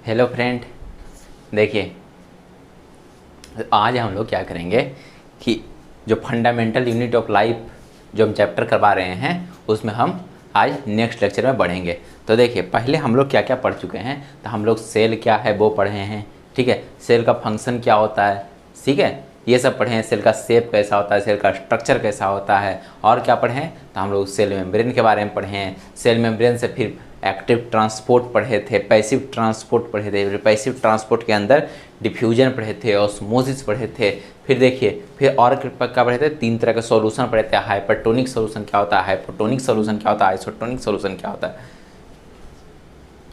Hello friend, देखिए आज हम लोग क्या करेंगे कि जो फंडामेंटल यूनिट ऑफ लाइफ जो हम चैप्टर करवा रहे हैं उसमें हम आज नेक्स्ट लेक्चर में बढ़ेंगे। तो देखिए पहले हम लोग क्या क्या पढ़ चुके हैं। तो हम लोग सेल क्या है वो पढ़े हैं, ठीक है। सेल का फंक्शन क्या होता है, ठीक है, ये सब पढ़े हैं। सेल का शेप कैसा होता है, सेल का स्ट्रक्चर कैसा होता है, और क्या पढ़े हैं। तो हम लोग सेल मेम्ब्रेन के बारे में पढ़े हैं। सेल मेम्ब्रेन से फिर एक्टिव ट्रांसपोर्ट पढ़े थे, पैसिव ट्रांसपोर्ट पढ़े थे, पैसिव ट्रांसपोर्ट के अंदर डिफ्यूजन पढ़े थे, ऑस्मोसिस पढ़े थे। फिर देखिए फिर और क्या पढ़े थे, 3 तरह के सॉल्यूशन पढ़े थे। हाइपरटोनिक सॉल्यूशन क्या होता है, हाइपोटोनिक सॉल्यूशन क्या होता है, आइसोटोनिक सॉल्यूशन क्या होता है,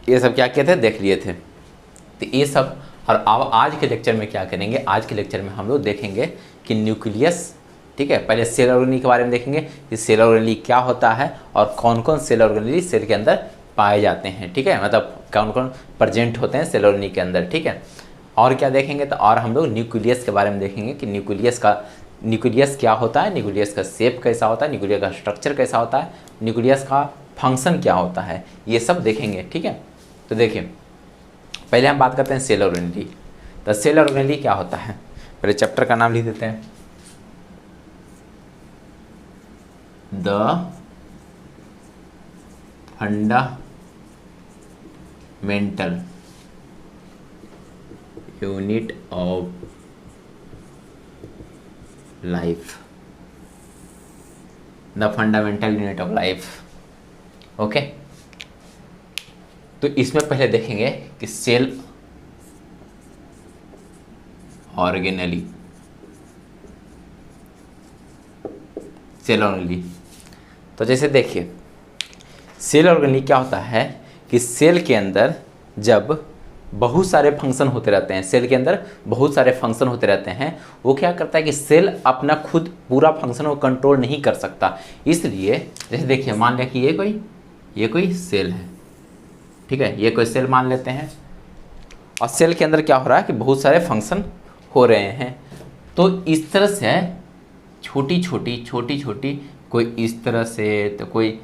ये सब क्या किए थे, देख लिए थे। तो ये सब, और अब आज के लेक्चर में क्या करेंगे, आज के लेक्चर में हम लोग देखेंगे कि न्यूक्लियस, ठीक है। पहले सेल ऑर्गेनेली के बारे में देखेंगे कि सेल ऑर्गेनेली क्या होता है और कौन कौन सेल ऑर्गेनेली सेल के अंदर पाए जाते हैं, ठीक है, मतलब कौन कौन प्रेजेंट होते हैं सेल ऑर्गेनेली के अंदर, ठीक है। और क्या देखेंगे, तो और हम लोग न्यूक्लियस के बारे में देखेंगे कि न्यूक्लियस क्या होता है, न्यूक्लियस का शेप कैसा होता है, न्यूक्लियस का स्ट्रक्चर कैसा होता है, न्यूक्लियस का फंक्शन क्या होता है, ये सब देखेंगे, ठीक है। तो देखिए पहले हम बात करते हैं सेल ऑर्गेनेली। तो सेल ऑर्गेनेली क्या होता है, पहले चैप्टर का नाम लिख देते हैं, the fundamental unit of life, the fundamental unit of life, okay. तो इसमें पहले देखेंगे कि सेल ऑर्गेनेली, सेल ऑर्गेनेली। तो जैसे देखिए सेल ऑर्गेनेली क्या होता है कि सेल के अंदर जब बहुत सारे फंक्शन होते रहते हैं, सेल के अंदर बहुत सारे फंक्शन होते रहते हैं, वो क्या करता है कि सेल अपना खुद पूरा फंक्शन को कंट्रोल नहीं कर सकता। इसलिए जैसे देखिए मान लिया कि ये कोई सेल है, ठीक है, ये कोई सेल मान लेते हैं, और सेल के अंदर क्या हो रहा है कि बहुत सारे फंक्शन हो रहे हैं। तो इस तरह से छोटी छोटी कोई इस तरह से, तो कोई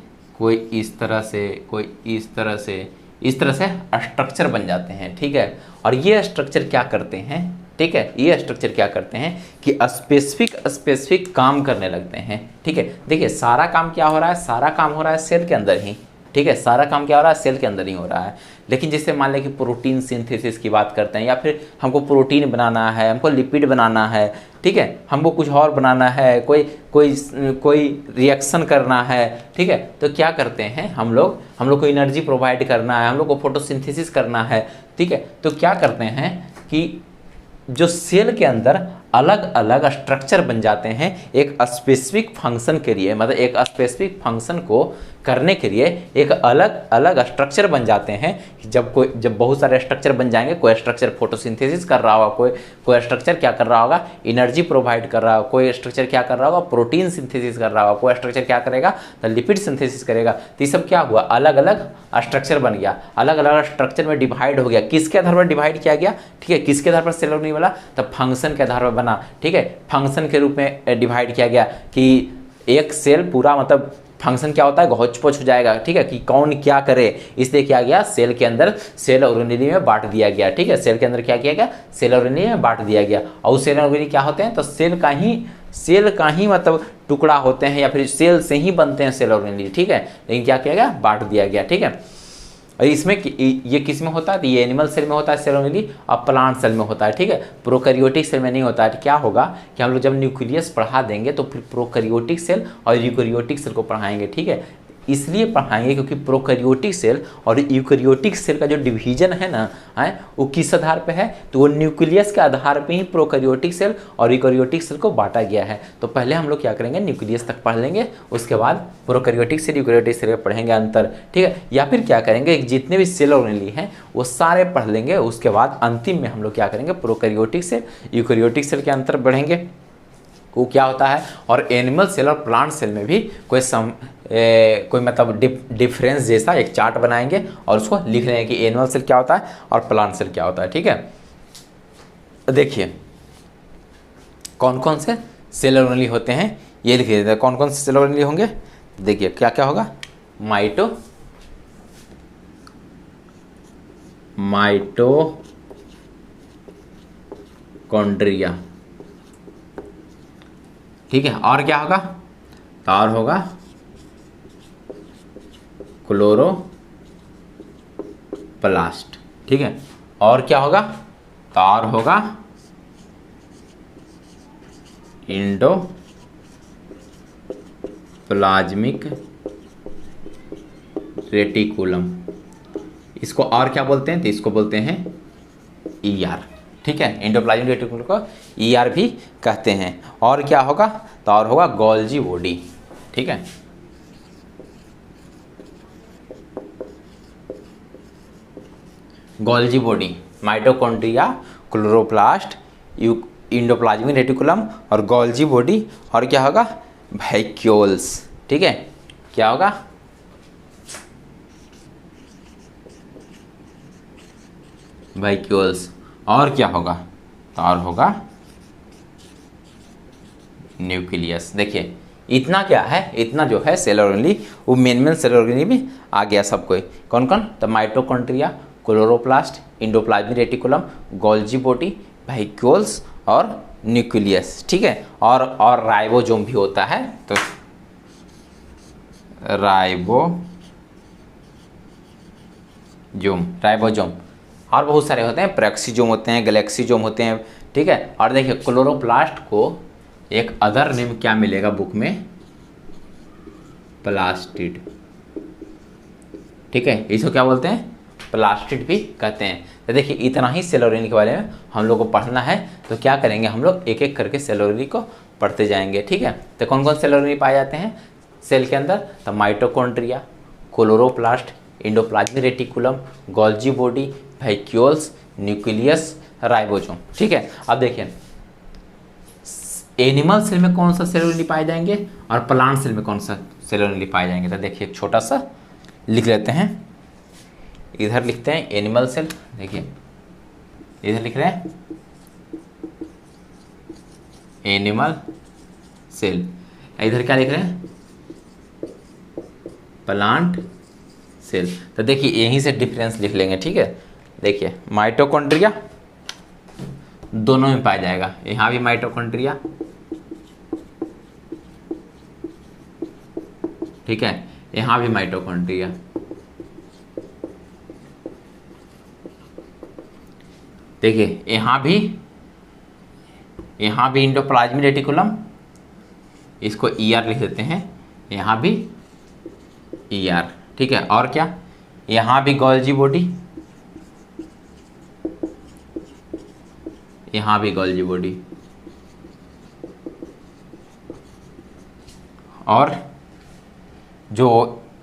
इस तरह से, कोई इस तरह से, इस तरह से स्ट्रक्चर बन जाते हैं, ठीक है। और ये स्ट्रक्चर क्या करते हैं, ठीक है, ये स्ट्रक्चर क्या करते हैं कि स्पेसिफिक काम करने लगते हैं, ठीक है। देखिए सारा काम क्या हो रहा है, सारा काम हो रहा है सेल के अंदर ही, ठीक है, सारा काम क्या हो रहा है, सेल के अंदर ही हो रहा है। लेकिन जैसे मान लें कि प्रोटीन सिंथेसिस की बात करते हैं, या फिर हमको प्रोटीन बनाना है, हमको लिपिड बनाना है, ठीक है, हमको कुछ और बनाना है, कोई रिएक्शन करना है, ठीक है। तो क्या करते हैं हम लोग को एनर्जी प्रोवाइड करना है, हम लोग को फोटोसिंथेसिस करना है, ठीक है। तो क्या करते हैं कि जो सेल के अंदर अलग अलग स्ट्रक्चर बन जाते हैं एक स्पेसिफिक फंक्शन के लिए, मतलब एक स्पेसिफिक फंक्शन को करने के लिए एक अलग अलग स्ट्रक्चर बन जाते हैं। जब बहुत सारे स्ट्रक्चर बन जाएंगे, कोई स्ट्रक्चर फोटोसिंथेसिस कर रहा होगा, कोई स्ट्रक्चर क्या कर रहा होगा, एनर्जी प्रोवाइड कर रहा होगा, कोई स्ट्रक्चर क्या कर रहा होगा, प्रोटीन सिंथेसिस कर रहा होगा, कोई स्ट्रक्चर क्या करेगा, तो लिपिड सिंथेसिस करेगा। तो ये सब क्या हुआ, अलग अलग स्ट्रक्चर बन गया, अलग अलग स्ट्रक्चर में डिवाइड हो गया। किसके आधार पर डिवाइड किया गया, ठीक है, किसके आधार पर सेल ऑर्गेनेली वाला, तो फंक्शन के आधार पर बना, ठीक है, फंक्शन के रूप में डिवाइड किया गया कि एक सेल पूरा, मतलब फंक्शन क्या होता है, होच पोच हो जाएगा, ठीक है, कि कौन क्या करे, इसलिए क्या गया सेल के अंदर सेल ऑर्गेनेली में बांट दिया गया, ठीक है। सेल के अंदर क्या किया गया, सेल ऑर्गेनेली में बांट दिया गया। और सेल ऑर्गेनेली क्या होते हैं, तो सेल का ही मतलब टुकड़ा होते हैं, या फिर सेल से ही बनते हैं सेल ऑर्गेनेली, ठीक है। लेकिन क्या किया गया, बांट दिया गया, ठीक है। और इसमें ये किस में होता है, तो ये एनिमल सेल में होता है सेल ऑर्गेनेली, और प्लांट सेल में होता है, ठीक है। प्रोकैरियोटिक सेल में नहीं होता है। तो क्या होगा कि हम लोग जब न्यूक्लियस पढ़ा देंगे तो फिर प्रोकैरियोटिक सेल और यूकैरियोटिक सेल को पढ़ाएंगे, ठीक है। इसलिए पढ़ाएंगे क्योंकि प्रोकैरियोटिक सेल और यूकैरियोटिक सेल का जो डिवीजन है ना, वो किस आधार पे है, तो वो न्यूक्लियस के आधार पे ही प्रोकैरियोटिक सेल और यूकैरियोटिक सेल को बांटा गया है। तो पहले हम लोग क्या करेंगे, न्यूक्लियस तक पढ़ लेंगे, उसके बाद प्रोकैरियोटिक सेल यूकैरियोटिक सेल का पढ़ेंगे अंतर, ठीक है। या फिर क्या करेंगे, जितने भी सेल ऑर्गेनेली हैं वो सारे पढ़ लेंगे, उसके बाद अंतिम में हम लोग क्या करेंगे, प्रोकैरियोटिक सेल यूकैरियोटिक सेल के अंतर बढ़ेंगे, वो क्या होता है। और एनिमल सेल और प्लांट सेल में भी कोई मतलब डिफरेंस जैसा एक चार्ट बनाएंगे और उसको लिख लेंगे कि एनिमल सेल क्या होता है और प्लांट सेल क्या होता है, ठीक है। देखिए कौन कौन से सेल ऑर्गेनेली होते हैं ये लिख देते हैं, कौन कौन से सेल ऑर्गेनेली होंगे। देखिए क्या क्या होगा, माइटोकॉन्ड्रिया। ठीक है, और क्या होगा? तो और होगा क्लोरोप्लास्ट। ठीक है, और क्या होगा? तो और होगा एंडोप्लाज्मिक रेटिकुलम। इसको और क्या बोलते हैं? तो इसको बोलते हैं ईआर। ठीक है, एंडोप्लाज्मिक रेटिकुलम को ईआर भी कहते हैं। और क्या होगा? तो और होगा गोल्जी बॉडी। ठीक है, Golgi body, mitochondria, chloroplast, endoplasmic reticulum और गोल्जी बॉडी। और क्या होगा? वैक्यूल्स। ठीक है, क्या होगा? वैक्यूल्स। और क्या होगा? तो और होगा न्यूक्लियस। देखिए इतना क्या है, इतना जो है सेल ऑर्गेनेली, वो मेन सेल ऑर्गेनेली भी आ गया सब कोई। कौन कौन? तो mitochondria, chloroplast, endoplasmic reticulum, Golgi body, vacuoles और न्यूक्लियस। ठीक है, और राइबोसोम भी होता है। तो राइबोसोम और बहुत सारे होते हैं, प्रेक्सिजोम होते हैं, गैलेक्सीजोम होते हैं। ठीक है, और देखिए क्लोरोप्लास्ट को एक अदर नेम क्या मिलेगा बुक में? प्लास्टिड। ठीक है, इसको क्या बोलते हैं? प्लास्टिड भी कहते हैं। तो देखिए इतना ही सेल ऑर्गेनेली के बारे में हम लोग को पढ़ना है। तो क्या करेंगे, हम लोग एक एक करके सेल ऑर्गेनेली को पढ़ते जाएंगे। ठीक है, तो कौन कौन सेल ऑर्गेनेली पाए जाते हैं सेल के अंदर? तो mitochondria, chloroplast, endoplasmic reticulum, Golgi body, vacuoles, nucleus, ribosome. ठीक है, अब देखिए एनिमल सेल में कौन सा सेल ऑर्गेनेली पाए जाएंगे और प्लांट सेल में कौन सा सेल ऑर्गेनेली पाए जाएंगे। तो देखिए एक छोटा सा लिख लेते हैं, इधर लिखते हैं एनिमल सेल। देखिए इधर लिख रहे हैं एनिमल सेल, इधर क्या लिख रहे हैं? Plant cell. तो देखिए यहीं से डिफरेंस लिख लेंगे। ठीक है, देखिए माइटोकॉन्ड्रिया दोनों में पाया जाएगा, यहाँ भी माइटोकॉन्ड्रिया। ठीक है, यहाँ भी माइटोकॉन्ड्रिया। देखिए यहाँ भी एंडोप्लाज्मिक रेटिकुलम, इसको ईआर लिख देते हैं, यहाँ भी ईआर। ठीक है, और क्या? यहाँ भी गोल्जी बॉडी, यहाँ भी गोल्जी बॉडी। और जो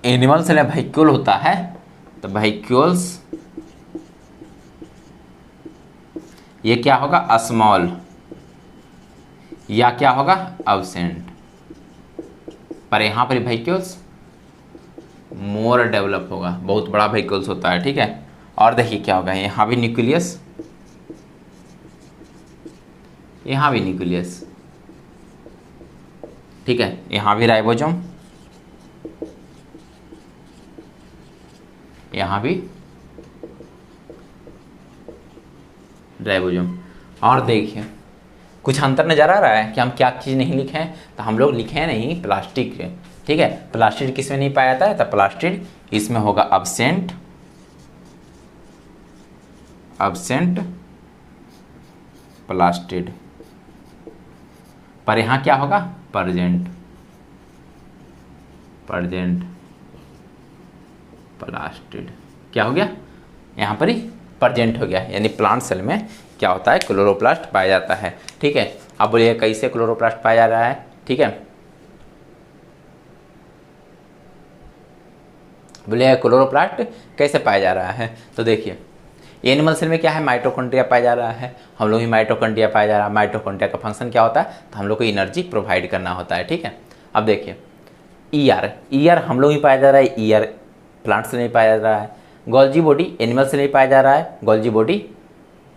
एनिमल सेल में वैक्यूल होता है, तो वैक्यूल्स ये क्या होगा? स्मॉल, या क्या होगा? एब्सेंट। पर यहाँ पर वैक्यूल्स मोर डेवलप होगा, बहुत बड़ा वैक्यूल्स होता है। ठीक है, और देखिए क्या होगा? यहाँ भी न्यूक्लियस, यहाँ भी न्यूक्लियस। ठीक है, यहाँ भी राइबोसोम, यहाँ भी राइबोसोम। और देखिए कुछ अंतर नजर आ रहा है कि हम क्या चीज़ नहीं लिखे हैं? तो हम लोग लिखे नहीं प्लास्टिक। ठीक है, प्लास्टिड किस में नहीं पाया जाता है? तो प्लास्टिड इसमें होगा अब्सेंट, प्लास्टिड। पर यहाँ क्या होगा? Present plastid. क्या हो गया? यहाँ पर ही प्रेजेंट हो गया, यानी प्लांट सेल में क्या होता है? क्लोरोप्लास्ट पाया जाता है। ठीक है, अब बोलिए कैसे क्लोरोप्लास्ट पाया जा रहा है? ठीक है, बोलिए क्लोरोप्लास्ट कैसे पाया जा रहा है? तो देखिए एनिमल सेल में क्या है? माइटोकॉन्ड्रिया पाया जा रहा है, हम लोग ही माइटोकॉन्ड्रिया पाया जा रहा है। माइटोकॉन्ड्रिया का फंक्शन क्या होता है? तो हम लोग को एनर्जी प्रोवाइड करना होता है। ठीक है, अब देखिए ईआर हम लोग ही पाया जा रहा है, ईआर प्लांट से नहीं पाया जा रहा है। गोल्जी बॉडी एनिमल से नहीं पाया जा रहा है, गोल्जी बॉडी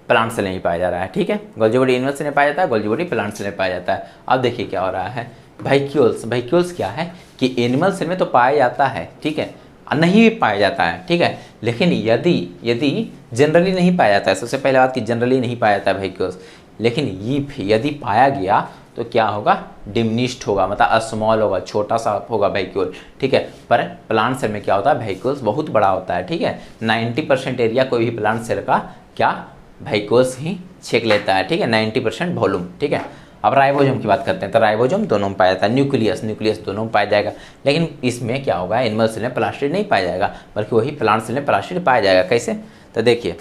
प्लांट से नहीं पाया जा रहा है। ठीक है, गोल्जी बॉडी एनिमल से नहीं पाया जाता है, गोल्जी बॉडी प्लांट से नहीं पाया जाता है। अब देखिए क्या हो रहा है? वैक्यूल्स क्या है कि एनिमल सेल में तो पाया जाता है, ठीक है, नहीं पाया जाता है, ठीक है। लेकिन यदि यदि जनरली नहीं पाया जाता है, सबसे पहले बात कि जनरली नहीं पाया जाता है व्हीकल्स, लेकिन ये यदि पाया गया तो क्या होगा, डिमिनिश्ड होगा, मतलब स्मॉल होगा, छोटा सा होगा व्हीकल, ठीक है। पर प्लांट सेल में क्या होता है, व्हीकल्स बहुत बड़ा होता है, ठीक है। 90% एरिया कोई भी प्लांट सेल का क्या व्हीकल्स ही छेक लेता है, ठीक है, 90% वॉल्यूम, ठीक है। अब राइबोसोम की बात करते हैं, तो राइबोसोम दोनों में पाया जाता है, न्यूक्लियस दोनों में पाया जाएगा। लेकिन इसमें क्या होगा, एनिमल सेल में प्लास्टिड नहीं पाया जाएगा, बल्कि वही प्लांट सेल में प्लास्टिड पाया जाएगा। कैसे, तो देखिए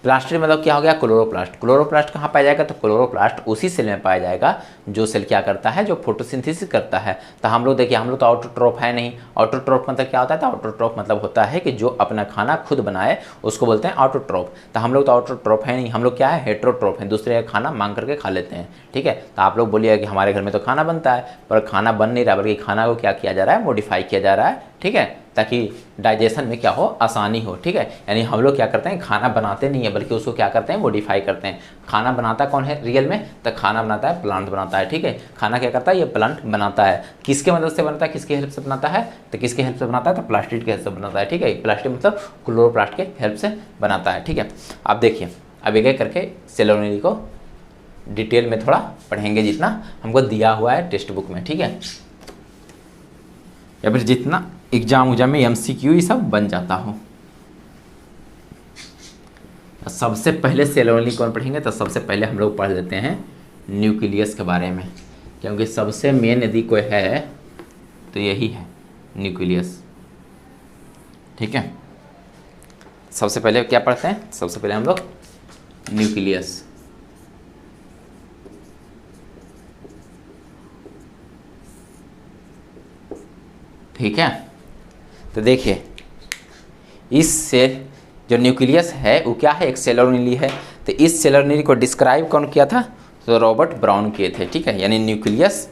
प्लास्टिड मतलब क्या हो गया, क्लोरोप्लास्ट कहाँ पाया जाएगा, तो क्लोरोप्लास्ट उसी सेल में पाया जाएगा जो सेल क्या करता है, जो फोटोसिंथेसिस करता है। तो हम लोग देखिए, हम लोग तो ऑटोट्रोफ है नहीं। ऑटोट्रोफ मतलब क्या होता है, तो ऑटोट्रोफ मतलब होता है कि जो अपना खाना खुद बनाए उसको बोलते हैं ऑटोट्रोफ। तो हम लोग तो ऑटोट्रोफ है नहीं, हम लोग क्या है, हेट्रोट्रोफ है, दूसरे का खाना मांग करके खा लेते हैं, ठीक है। तो आप लोग बोलिए कि हमारे घर में तो खाना बनता है, पर खाना बन नहीं रहा, बल्कि खाना को क्या किया जा रहा है, मॉडिफाई किया जा रहा है, ठीक है, ताकि डाइजेशन में क्या हो, आसानी हो, ठीक है। यानी हम लोग क्या करते हैं, खाना बनाते नहीं है, बल्कि उसको क्या करते हैं, मॉडिफाई करते हैं। खाना बनाता कौन है रियल में, तो खाना बनाता है प्लांट बनाता है, ठीक है। खाना क्या करता है, ये प्लांट बनाता है। किसके मदद से बनता है, किसके हेल्प से बनाता है, तो किसके हेल्प से बनाता है, तो प्लास्टिड के हेल्प से बनाता है, ठीक है। प्लास्टिड मतलब क्लोरोप्लास्ट के हेल्प से बनाता है, ठीक है। अब देखिए, अब एक एक करके सेल ऑर्गेनेली को डिटेल में थोड़ा पढ़ेंगे, जितना हमको दिया हुआ है टेक्स्ट बुक में, ठीक है, या फिर जितना एग्जाम में MCQ ये सब बन जाता हो। सबसे पहले सेल ऑर्गेनेली कौन पढ़ेंगे, तो सबसे पहले हम लोग पढ़ लेते हैं न्यूक्लियस के बारे में, क्योंकि सबसे मेन यदि कोई है तो यही है न्यूक्लियस, ठीक है। सबसे पहले क्या पढ़ते हैं, सबसे पहले हम लोग न्यूक्लियस, ठीक है। तो देखिए, इस सेल जो न्यूक्लियस है वो क्या है, एक सेल ऑर्गेनेली है। तो इस सेल ऑर्गेनेली को डिस्क्राइब कौन किया था, तो रॉबर्ट ब्राउन किए थे, ठीक है। यानी nucleus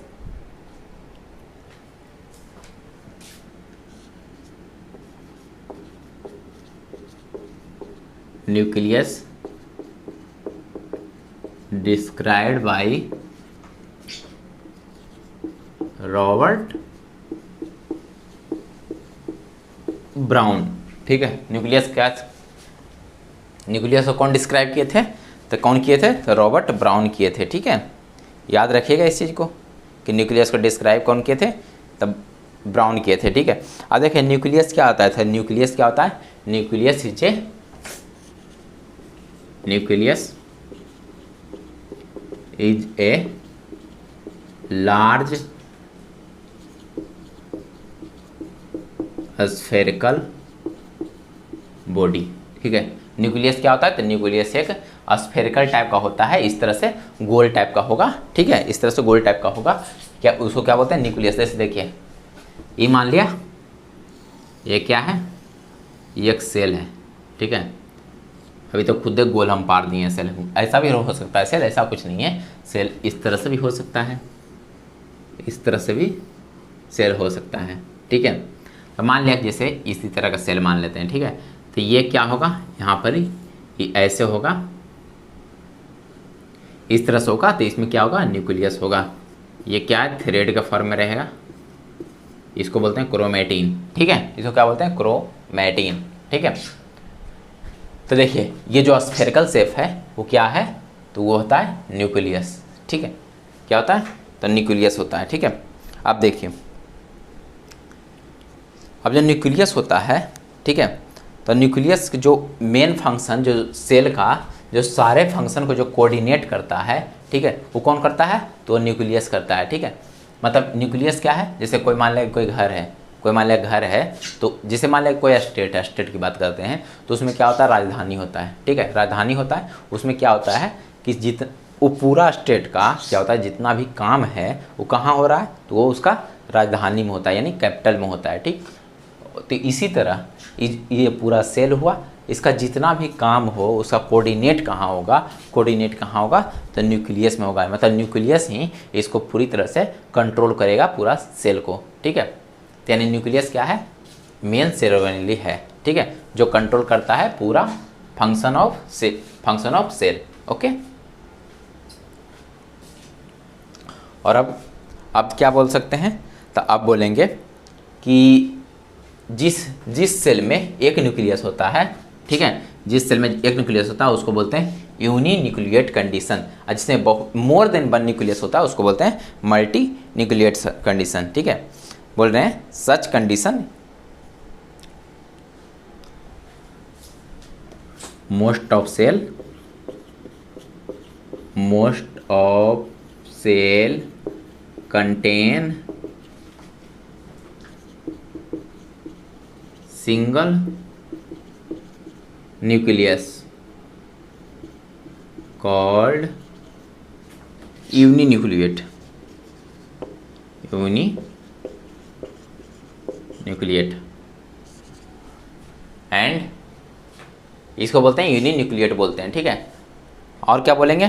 described by Robert brown, ठीक है। न्यूक्लियस को कौन डिस्क्राइब किए थे, तो कौन किए थे, तो रॉबर्ट ब्राउन किए थे, ठीक है। याद रखिएगा इस चीज़ को कि न्यूक्लियस को डिस्क्राइब कौन किए थे, तब ब्राउन किए थे, ठीक है। अब देखिए न्यूक्लियस क्या होता है, न्यूक्लियस क्या होता है, nucleus is a large spherical body, ठीक है। न्यूक्लियस क्या होता है, तो न्यूक्लियस एक स्फेरिकल टाइप का होता है, इस तरह से गोल टाइप का होगा, ठीक है, इस तरह से गोल टाइप का होगा। क्या उसको क्या बोलते हैं, न्यूक्लियस। जैसे देखिए, ये मान लिया ये क्या है, ये एक सेल है, ठीक है। अभी तो खुद गोल हम पार दिए हैं, सेल ऐसा भी हो सकता है, सेल ऐसा कुछ नहीं है, सेल इस तरह से भी हो सकता है, इस तरह से भी सेल हो सकता है, ठीक है। तो मान लिया जैसे इसी तरह का सेल मान लेते हैं, ठीक है। तो ये क्या होगा, यहाँ पर ये ऐसे होगा, इस तरह से होगा, तो इसमें क्या होगा, न्यूक्लियस होगा। ये क्या है, थ्रेड का फॉर्म में रहेगा, इसको बोलते हैं क्रोमेटिन, ठीक है, इसको क्या बोलते हैं, क्रोमेटिन, ठीक है। तो देखिए ये जो स्फेरिकल शेप है वो क्या है, तो वो होता है न्यूक्लियस, ठीक है। क्या होता है, तो न्यूक्लियस होता है, ठीक है। अब देखिए, अब जो न्यूक्लियस होता है, ठीक है, तो न्यूक्लियस जो मेन फंक्शन, जो सेल का जो सारे फंक्शन को जो कोऑर्डिनेट करता है, ठीक है, वो कौन करता है, तो न्यूक्लियस करता है, ठीक है। मतलब न्यूक्लियस क्या है, जैसे कोई मान लिया कोई घर है, तो जैसे मान लिया कोई स्टेट है, स्टेट की बात करते हैं, तो उसमें क्या होता है, राजधानी होता है, ठीक है, राजधानी होता है। उसमें क्या होता है कि वो पूरा स्टेट का क्या होता है, जितना भी काम है वो कहाँ हो रहा है, तो वो उसका राजधानी में होता है, यानी कैपिटल में होता है, ठीक। तो इसी तरह ये पूरा सेल हुआ, इसका जितना भी काम हो उसका कोऑर्डिनेट कहाँ होगा, तो न्यूक्लियस में होगा। मतलब न्यूक्लियस ही इसको पूरी तरह से कंट्रोल करेगा पूरा सेल को, ठीक है। तो यानी न्यूक्लियस क्या है, मेन सेल ऑर्गेनेली है, ठीक है, जो कंट्रोल करता है पूरा फंक्शन ऑफ सेल, ओके। और अब क्या बोल सकते हैं, तो अब बोलेंगे कि जिस जिस सेल में एक न्यूक्लियस होता है, ठीक है, जिस सेल में एक न्यूक्लियस होता है उसको बोलते हैं यूनी न्यूक्लिएट कंडीशन, और जिसमें मोर देन वन न्यूक्लियस होता है उसको बोलते हैं मल्टी न्यूक्लिएट कंडीशन। ठीक है, बोल रहे हैं such condition most of cell contain single nucleus called uninucleate and इसको बोलते हैं यूनिन्यूक्लिएट बोलते हैं। ठीक है, और क्या बोलेंगे,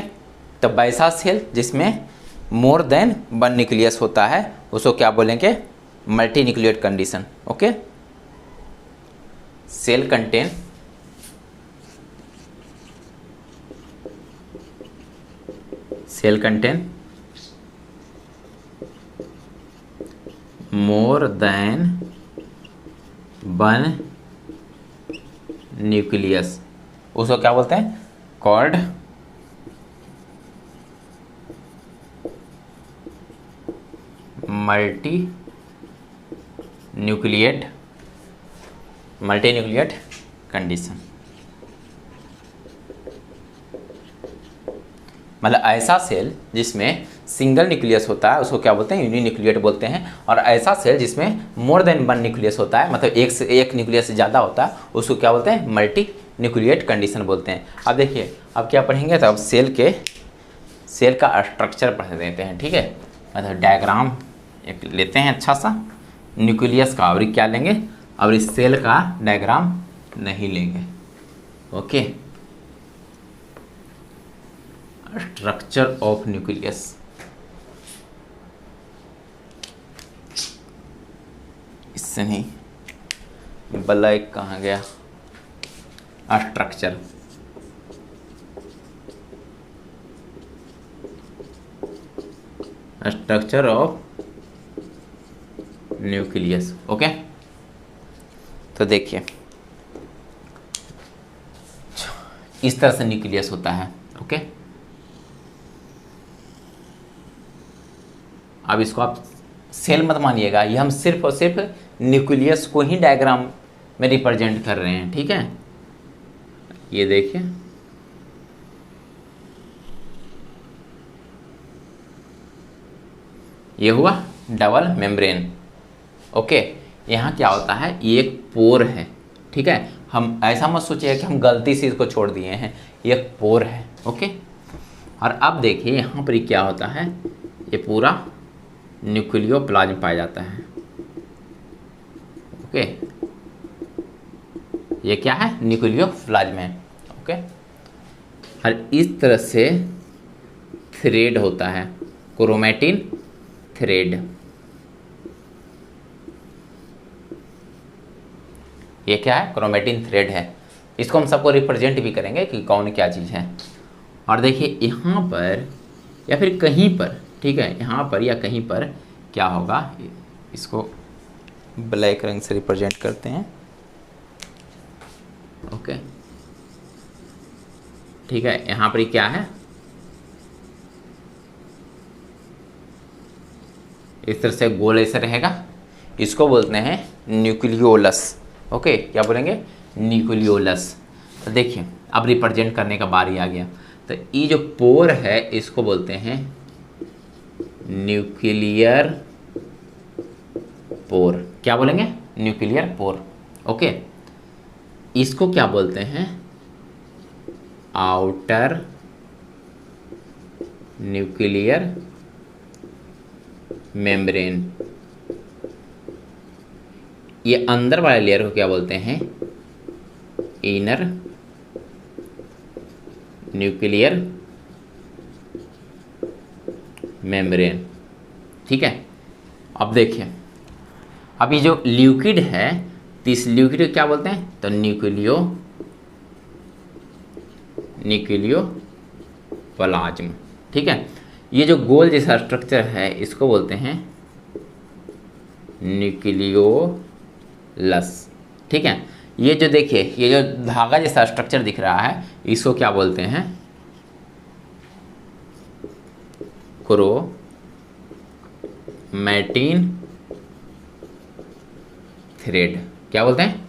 तो वैसा सेल जिसमें मोर देन वन न्यूक्लियस होता है उसको क्या बोलेंगे, multi nucleate condition. Okay, cell contain more than one nucleus, उसको क्या बोलते हैं, कॉल्ड मल्टी न्यूक्लिएट कंडीशन। मतलब ऐसा सेल जिसमें सिंगल न्यूक्लियस होता है उसको क्या बोलते हैं, यूनिन्यूक्लिएट बोलते हैं, और ऐसा सेल जिसमें मोर देन वन न्यूक्लियस होता है, मतलब एक से एक न्यूक्लियस से ज़्यादा होता है, उसको क्या बोलते हैं, मल्टी न्यूक्लिएट कंडीशन बोलते हैं। अब देखिए, अब क्या पढ़ेंगे, तो अब सेल का स्ट्रक्चर पढ़ देते हैं। ठीक है, मतलब डायग्राम एक लेते हैं अच्छा सा न्यूक्लियस का, और क्या लेंगे, और इस सेल का डायग्राम नहीं लेंगे। ओके, स्ट्रक्चर ऑफ न्यूक्लियस, इससे नहीं, ब्लैक कहाँ गया, स्ट्रक्चर ऑफ न्यूक्लियस। ओके, तो देखिए इस तरह से न्यूक्लियस होता है। ओके, अब इसको आप सेल मत मानिएगा, ये हम सिर्फ और सिर्फ न्यूक्लियस को ही डायग्राम में रिप्रेजेंट कर रहे हैं। ठीक है, ये देखिए, ये हुआ डबल मेम्ब्रेन। ओके, यहाँ क्या होता है, ये एक पोर है। ठीक है, हम ऐसा मत सोचिए कि हम गलती से इसको छोड़ दिए हैं, ये एक पोर है। ओके, और अब देखिए यहाँ पर क्या होता है, ये पूरा न्यूक्लियोप्लाज्म पाया जाता है। ओके, ये क्या है, न्यूक्लियोप्लाज्म है। ओके, और इस तरह से थ्रेड होता है, क्रोमैटिन थ्रेड। ये क्या है, क्रोमैटिन थ्रेड है। इसको हम सबको रिप्रेजेंट भी करेंगे कि कौन क्या चीज़ है। और देखिए यहाँ पर या फिर कहीं पर, ठीक है, यहाँ पर या कहीं पर क्या होगा, इसको ब्लैक रंग से रिप्रेजेंट करते हैं। ओके, ठीक है, यहाँ पर क्या है, इस तरह से गोल ऐसे रहेगा, इसको बोलते हैं न्यूक्लियोलस। ओके, क्या बोलेंगे, न्यूक्लियोलस। तो देखिए अब रिप्रेजेंट करने का बारी आ गया, तो ये जो पोर है इसको बोलते हैं न्यूक्लियर पोर। क्या बोलेंगे, न्यूक्लियर पोर। ओके, इसको क्या बोलते हैं, आउटर न्यूक्लियर मेम्ब्रेन। ये अंदर वाले लेयर को क्या बोलते हैं, इनर न्यूक्लियर मेम्ब्रेन। ठीक है, अब देखिए, अब ये जो लिक्विड है, तो इस लिक्विड को क्या बोलते हैं, तो न्यूक्लियोप्लाज्म। ठीक है, ये जो गोल जैसा स्ट्रक्चर है इसको बोलते हैं न्यूक्लियोलस। ठीक है, ये जो देखिए ये जो धागा जैसा स्ट्रक्चर दिख रहा है इसको क्या बोलते हैं? Chromatin thread. क्या बोलते हैं?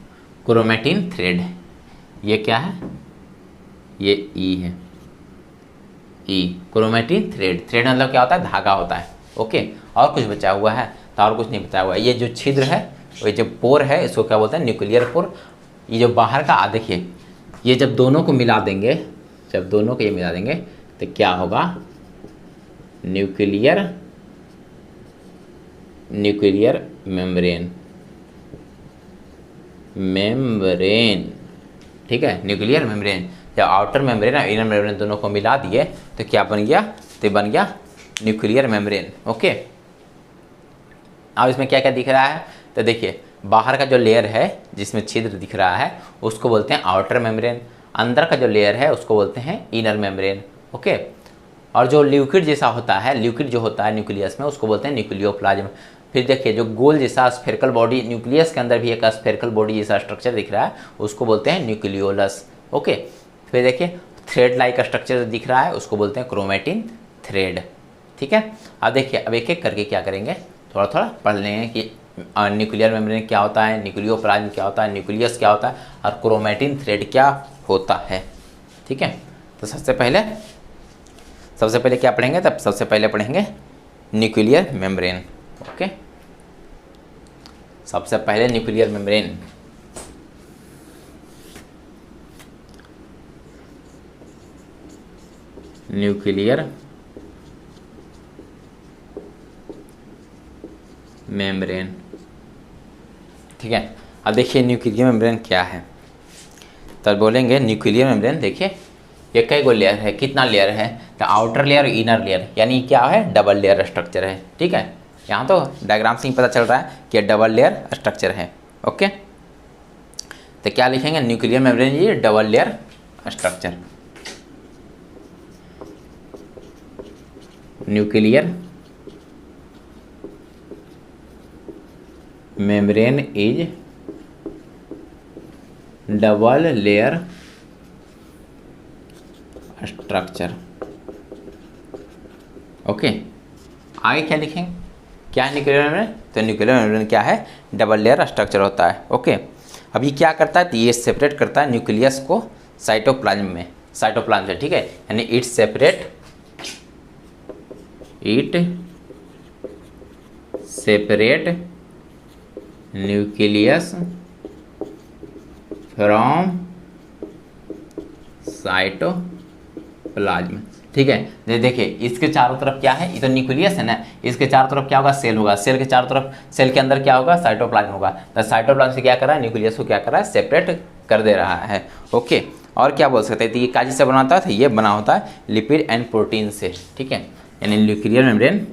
Chromatin thread. ये क्या है? ये ई है, ई क्रोमैटिन थ्रेड। थ्रेड मतलब क्या होता है? धागा होता है। ओके, और कुछ बचा हुआ है? तो और कुछ नहीं बचा हुआ है। ये जो छिद्र है, ये जो पोर है, इसको क्या बोलते हैं? Nuclear pore. ये जो बाहर का देखिए, ये जब दोनों को मिला देंगे, जब दोनों को ये मिला देंगे तो क्या होगा? Nuclear membrane. ठीक है, न्यूक्लियर मेम्ब्रेन। जब आउटर मेम्ब्रेन और इनर मेम्ब्रेन दोनों को मिला दिए तो क्या बन गया? तो बन गया न्यूक्लियर मेम्ब्रेन। ओके, अब इसमें क्या क्या दिख रहा है? तो देखिए, बाहर का जो लेयर है जिसमें छिद्र दिख रहा है उसको बोलते हैं आउटर मेम्ब्रेन। अंदर का जो लेयर है उसको बोलते हैं इनर मेम्ब्रेन। ओके, और जो लिक्विड जैसा होता है, लिक्विड जो होता है न्यूक्लियस में, उसको बोलते हैं न्यूक्लियोप्लाज्म। फिर देखिए, जो गोल जैसा स्फेरिकल बॉडी, न्यूक्लियस के अंदर भी एक स्फेरिकल बॉडी जैसा स्ट्रक्चर दिख रहा है उसको बोलते हैं न्यूक्लियोलस। ओके, फिर देखिए थ्रेड लाइक स्ट्रक्चर दिख रहा है उसको बोलते हैं क्रोमैटिन थ्रेड। ठीक है, अब देखिए, अब एक एक करके क्या करेंगे, थोड़ा थोड़ा पढ़ लेंगे कि न्यूक्लियर मेम्ब्रेन क्या होता है, न्यूक्लियोप्लाज्म क्या होता है, न्यूक्लियस क्या होता है और क्रोमैटिन थ्रेड क्या होता है। ठीक है, तो सबसे पहले क्या पढ़ेंगे? तब सबसे पहले पढ़ेंगे न्यूक्लियर मेम्ब्रेन। ओके, सबसे पहले न्यूक्लियर मेम्ब्रेन। Nuclear membrane. ठीक है, अब देखिए न्यूक्लियर मेम्ब्रेन क्या है। तब बोलेंगे न्यूक्लियर मेम्ब्रेन, देखिए ये कई गो लेयर है, कितना लेयर है? तो आउटर लेयर और इनर लेयर, यानी क्या है? डबल लेयर स्ट्रक्चर है। ठीक है, यहाँ तो डायग्राम से ही पता चल रहा है कि डबल लेयर स्ट्रक्चर है। ओके, तो क्या लिखेंगे? न्यूक्लियर मेम्ब्रेन ये double layer structure. Nuclear membrane is double layer structure. Okay, आगे क्या लिखेंगे? क्या है न्यूक्लियर मेम्ब्रेन? तो न्यूक्लियर मेम्ब्रेन क्या है? डबल लेयर स्ट्रक्चर होता है। ओके, अब ये क्या करता है? तो ये सेपरेट करता है न्यूक्लियस को साइटोप्लाज्म में, साइटोप्लाज्म से। ठीक है, यानी it separate nucleus from cytoplasm. ठीक है, देखिए इसके चारों तरफ क्या है? ये तो न्यूक्लियस है ना, इसके चारों तरफ क्या होगा? सेल होगा। सेल के चारों तरफ, सेल के अंदर क्या होगा? साइटोप्लाज्म होगा। तो साइटोप्लाज्म से क्या कर रहा है? न्यूक्लियस को क्या कर रहा है? सेपरेट कर दे रहा है। ओके, और क्या बोल सकते हैं? तो ये काजी से बना होता है, ये बना होता है लिपिड एंड प्रोटीन से। ठीक है, यानी nuclear membrane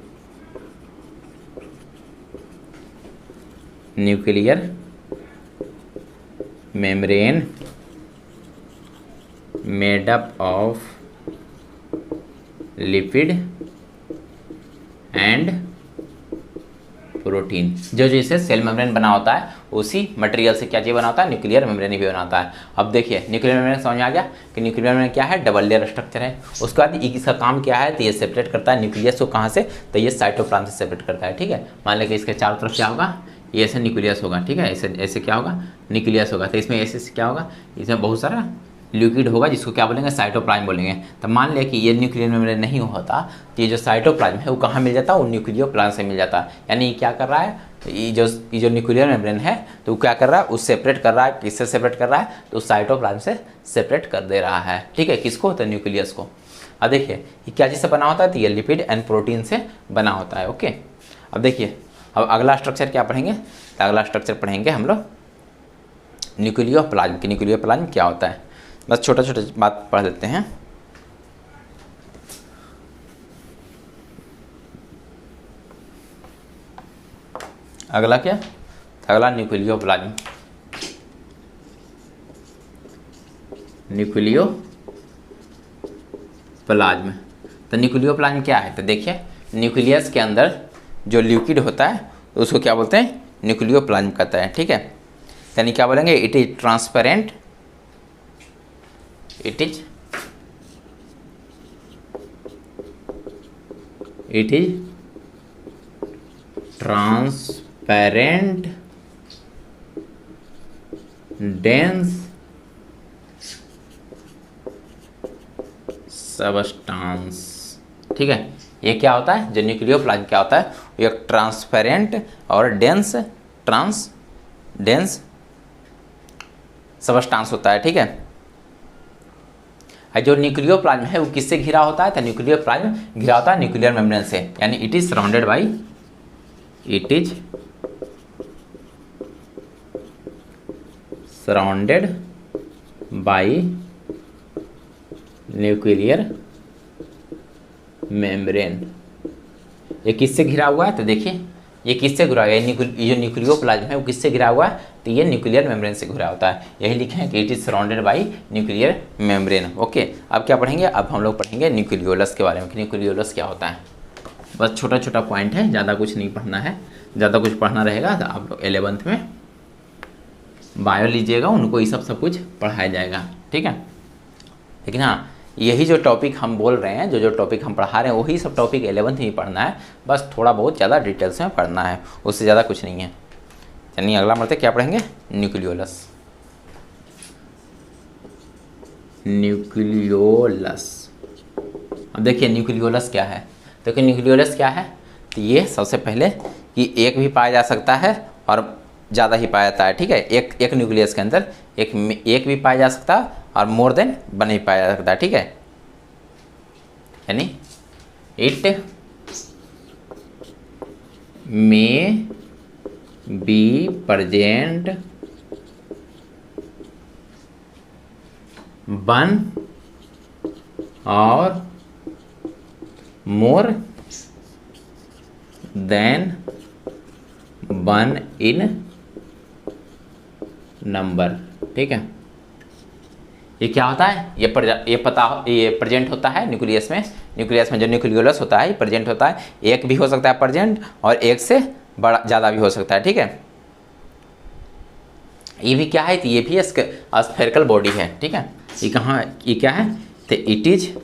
made up of lipid and protein. जो जैसे सेल मेम्ब्रेन बना होता है उसी मटेरियल से क्या चीज़ बना होता है? न्यूक्लियर मेम्ब्रेन भी बना होता है। अब देखिए न्यूक्लियर मेम्ब्रेन समझ में आ गया कि न्यूक्लियर मेम्ब्रेन क्या है? डबल लेयर स्ट्रक्चर है। उसके बाद इसका काम क्या है? तो ये सेपरेट करता है न्यूक्लियस को। कहाँ से? तो ये साइटोप्लाज्म से सेपरेट करता है। ठीक है, मान लें कि इसके चारों तरफ क्या होगा? ये ऐसे न्यूक्लियस होगा। ठीक है, ऐसे ऐसे क्या होगा? न्यूक्लियस होगा। तो इसमें ऐसे क्या होगा? इसमें बहुत सारा लिक्विड होगा जिसको क्या बोलेंगे? साइटोप्लाज्म बोलेंगे। तो मान लिया कि ये न्यूक्लियर मेम्ब्रेन नहीं होता तो ये जो साइटोप्लाज्म है वो कहाँ मिल जाता? वो न्यूक्लियोप्लाज्म से मिल जाता। यानी ये क्या कर रहा है? तो ये जो न्यूक्लियर मेम्ब्रेन है तो वो क्या कर रहा है? उस सेपरेट कर रहा है। किससे सेपरेट कर रहा है? तो साइटोप्लाज्म से सेपरेट कर दे रहा है। ठीक है, किसको? तो न्यूक्लियस को। अब देखिए ये क्या चीज़ से बना होता है? तो ये लिपिड एंड प्रोटीन से बना होता है। ओके, अब देखिए, अब अगला स्ट्रक्चर क्या पढ़ेंगे? तो अगला स्ट्रक्चर पढ़ेंगे हम लोग न्यूक्लियोप्लाज्म की। न्यूक्लियोप्लाज्म क्या होता है? बस छोटा छोटा बात पढ़ लेते हैं। अगला क्या? अगला न्यूक्लियोप्लाज्म। न्यूक्लियोप्लाज्म, तो न्यूक्लियोप्लाज्म क्या है? तो देखिए न्यूक्लियस के अंदर जो लिक्विड होता है उसको क्या बोलते हैं? न्यूक्लियोप्लाज्म कहता है। ठीक है, यानी क्या बोलेंगे, it is transparent, it is transparent dense substance. ठीक है, ये क्या होता है, जो न्यूक्लियोप्लाज्म क्या होता है, ये ट्रांसपेरेंट और डेंस सबस्टांस होता है। ठीक है, जो न्यूक्लियोप्लाज्म है वो किससे घिरा होता है, तो न्यूक्लियोप्लाज्म घिरा होता है न्यूक्लियर मेम्ब्रेन से, यानी it is surrounded by nuclear membrane. ये किससे घिरा हुआ है, तो देखिए ये किससे घिरा हुआ है, ये जो न्यूक्लियोप्लाज्म है वो किससे घिरा हुआ है, तो ये न्यूक्लियर मेम्ब्रेन से घिरा होता है। यही लिखे हैं कि it is surrounded by nuclear membrane. Okay, अब क्या पढ़ेंगे, अब हम लोग पढ़ेंगे न्यूक्लियोलस के बारे में कि न्यूक्लियोलस क्या होता है। बस छोटा छोटा पॉइंट है, ज़्यादा कुछ नहीं पढ़ना है। ज़्यादा कुछ पढ़ना रहेगा तो आप लोग 11th में बायो लीजिएगा, उनको ये सब कुछ पढ़ाया जाएगा। ठीक है, लेकिन हाँ, यही जो टॉपिक हम बोल रहे हैं, जो टॉपिक हम पढ़ा रहे हैं, वही सब टॉपिक 11th में ही पढ़ना है। बस थोड़ा बहुत ज़्यादा डिटेल्स में पढ़ना है, उससे ज़्यादा कुछ नहीं है। चलिए अगला बढ़ते क्या पढ़ेंगे, न्यूक्लियोलस। अब देखिए न्यूक्लियोलस क्या है, देखिए न्यूक्लियोलस क्या है, तो ये सबसे पहले कि एक भी पाया जा सकता है और ज़्यादा ही पाया जाता है। ठीक है, एक न्यूक्लियस के अंदर एक भी पाया जा सकता है और मोर देन वन भी पाया जा सकता है। ठीक है, यानी it may be present one और more than one in number. ठीक है, ये क्या होता है, ये प्रेजेंट होता है न्यूक्लियस में जो न्यूक्लियोलस होता है ये प्रेजेंट होता है। एक भी हो सकता है प्रेजेंट और एक से बड़ा ज़्यादा भी हो सकता है। ठीक है, ये भी क्या है, तो ये भी स्फेरिकल बॉडी है। ठीक है, ये कहाँ, ये क्या है, तो इट इज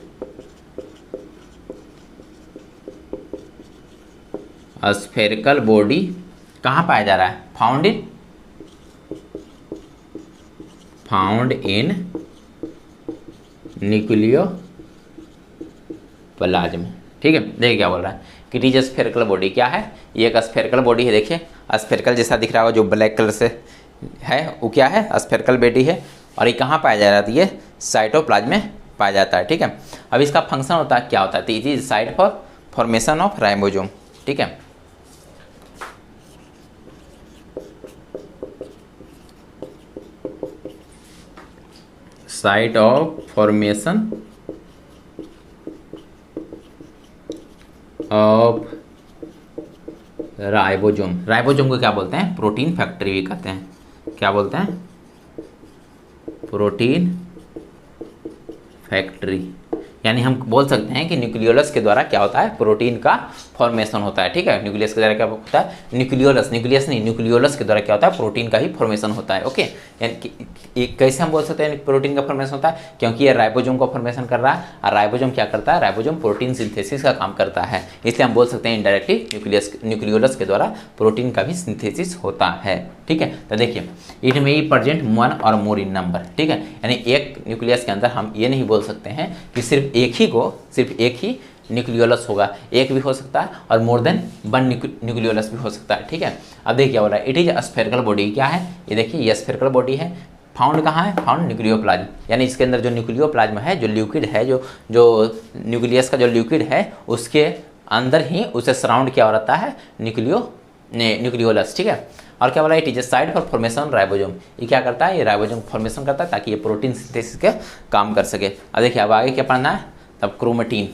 स्फेरिकल बॉडी। कहाँ पाया जा रहा है, फाउंड इन न्यूक्लियोप्लाज्म। ठीक है, देखिए क्या बोल रहा है कि इट इज स्फेरिकल बॉडी। क्या है, ये एक स्फेरिकल बॉडी है। देखिए स्फेरिकल जैसा दिख रहा होगा, जो ब्लैक कलर से है वो क्या है, स्फेरिकल बॉडी है। और ये कहाँ पाया जा रहा है, ये साइटोप्लाज्म में पाया जाता है। ठीक है, अब इसका फंक्शन होता है क्या होता है, तो it is site for formation of ribosome. ठीक है, site of formation of ribosome को क्या बोलते हैं, प्रोटीन फैक्ट्री भी कहते हैं। क्या बोलते हैं, प्रोटीन फैक्ट्री। यानी हम बोल सकते हैं कि न्यूक्लियोलस के द्वारा क्या होता है, प्रोटीन का फॉर्मेशन होता है। ठीक है, न्यूक्लियस के द्वारा क्या होता है, न्यूक्लियोलस के द्वारा क्या होता है, प्रोटीन का ही फॉर्मेशन होता है। ओके, यानी कैसे हम बोल सकते हैं प्रोटीन का फॉर्मेशन होता है, क्योंकि ये राइबोसोम का फॉर्मेशन कर रहा है और राइबोसोम क्या करता है, राइबोसोम प्रोटीन सिंथेसिस का काम करता है। इसलिए हम बोल सकते हैं इनडायरेक्टली न्यूक्लियोलस के द्वारा प्रोटीन का भी सिंथेसिस होता है। ठीक है, तो देखिए इट में ही प्रेजेंट वन और मोर इन नंबर। ठीक है, यानी एक न्यूक्लियस के अंदर हम ये नहीं बोल सकते हैं कि सिर्फ एक ही न्यूक्लियोलस होगा, एक भी हो सकता है और मोर देन वन न्यूक्लियोलस भी हो सकता है। ठीक है, अब देखिए क्या बोल रहा है, इट इज स्फेरिकल बॉडी। क्या है, ये देखिए ये स्फेरिकल बॉडी है। फाउंड कहाँ है, फाउंड न्यूक्लियोप्लाज्म, यानी इसके अंदर जो न्यूक्लियोप्लाज्म है, जो लिक्विड है, जो न्यूक्लियस का जो लिक्विड है उसके अंदर ही उसे सराउंड किया रहता है न्यूक्लियोलस। ठीक है, और क्या बोला, it is a site for formation ribosome. ये क्या करता है, ये राइबोसोम फॉर्मेशन करता है ताकि ये प्रोटीन सिंथेसिस के काम कर सके। अब देखिए अब आगे क्या पढ़ना है, तब क्रोमेटिन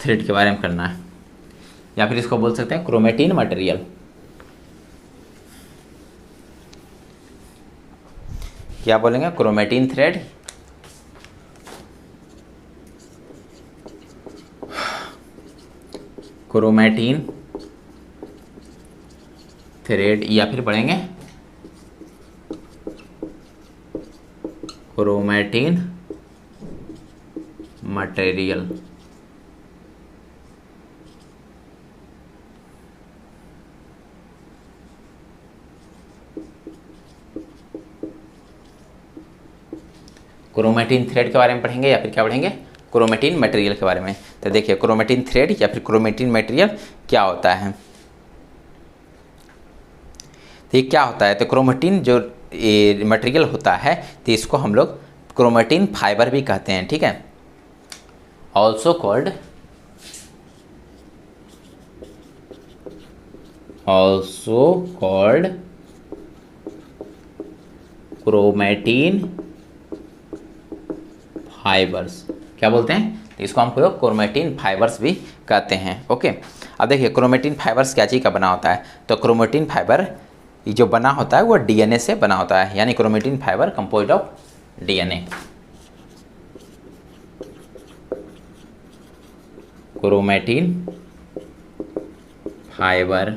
थ्रेड के बारे में करना है, या फिर इसको बोल सकते हैं क्रोमेटिन मटेरियल। क्या बोलेंगे, क्रोमेटिन थ्रेड, क्रोमेटिन थ्रेड, या फिर पढ़ेंगे क्रोमेटिन मटेरियल। क्रोमेटिन थ्रेड के बारे में पढ़ेंगे या फिर क्या पढ़ेंगे, क्रोमेटिन मटेरियल के बारे में। तो देखिए क्रोमेटिन थ्रेड या फिर क्रोमेटिन मटेरियल क्या होता है। तो ये क्या होता है, तो क्रोमेटिन जो मटेरियल होता है तो इसको हम लोग क्रोमेटिन फाइबर भी कहते हैं, ठीक है। ऑल्सो कॉल्ड क्रोमेटिन फाइबर्स, क्या बोलते हैं, तो इसको हम लोग क्रोमेटिन फाइबर्स भी कहते हैं। ओके, अब देखिए क्रोमेटिन फाइबर्स क्या चीज़ का बना होता है, तो क्रोमेटिन फाइबर ये जो बना होता है वो डीएनए से बना होता है, यानी chromatin fibre composed of DNA. Chromatin fibre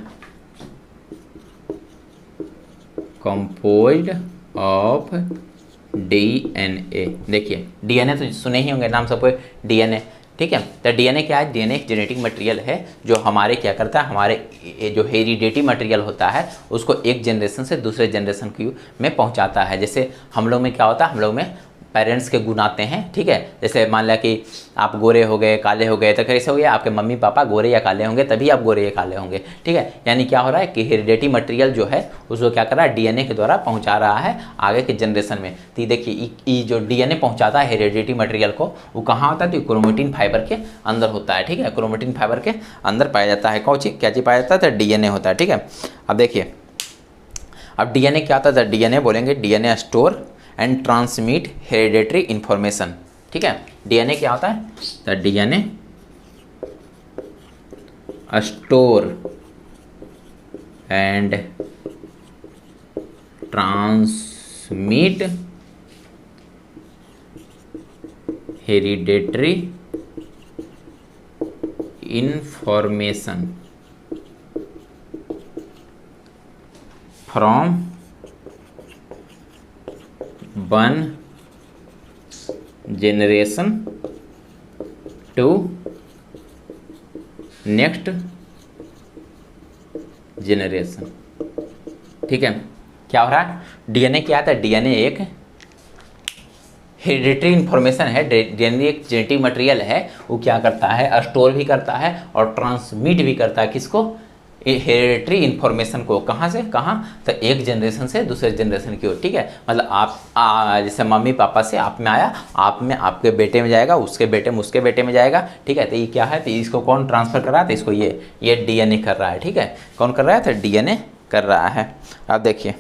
composed of DNA. देखिए डीएनए तो सुने ही होंगे नाम सबको, डीएनए, ठीक है। तो डीएनए क्या है, डीएनए एक जेनेटिक मटेरियल है जो हमारे क्या करता है, हमारे जो हेरिडेटरी मटेरियल होता है उसको एक जनरेशन से दूसरे जनरेशन में पहुंचाता है। जैसे हम लोग में क्या होता है, हम लोग में पेरेंट्स के गुण आते हैं, ठीक है। जैसे मान लिया कि आप गोरे हो गए, काले हो गए, तो कैसे हो गया, आपके मम्मी पापा गोरे या काले होंगे तभी आप गोरे या काले होंगे, ठीक है। यानी क्या हो रहा है कि हेरिडेटरी मटेरियल जो है उसको क्या कर रहा है, डीएनए के द्वारा पहुंचा रहा है आगे के जनरेशन में। तो देखिए ये जो डीएनए पहुंचाता है हेरिडेटरी मटेरियल को, वो कहाँ होता है, तो क्रोमेटिन फाइबर के अंदर होता है, ठीक है। क्रोमेटिन फाइबर के अंदर पाया जाता है। कौन चीज, क्या चीज पाया जाता है, तो डीएनए होता है, ठीक है। अब देखिए अब डीएनए क्या होता है, डीएनए बोलेंगे DNA store and transmit hereditary information, ठीक है। डीएनए क्या होता है, तो DNA store and transmit hereditary information from one generation to next generation, ठीक है। क्या हो रहा है, डीएनए क्या था, डीएनए एक हेरिडेटरी इंफॉर्मेशन है, डीएनए एक जेनेटिक मटेरियल है, वो क्या करता है, स्टोर भी करता है और ट्रांसमिट भी करता है, किसको, हेरिडेटरी इन्फॉर्मेशन को। कहाँ से कहाँ, तो एक जनरेशन से दूसरे जनरेशन की ओर, ठीक है। मतलब आप जैसे मम्मी पापा से आप में आया, आप में आपके बेटे में जाएगा, उसके बेटे में उसके बेटे में जाएगा, ठीक है। तो ये क्या है, तो इसको कौन ट्रांसफर कर रहा है, तो इसको ये डीएनए कर रहा है, ठीक है। कौन कर रहा है, तो डीएनए कर रहा है। अब देखिए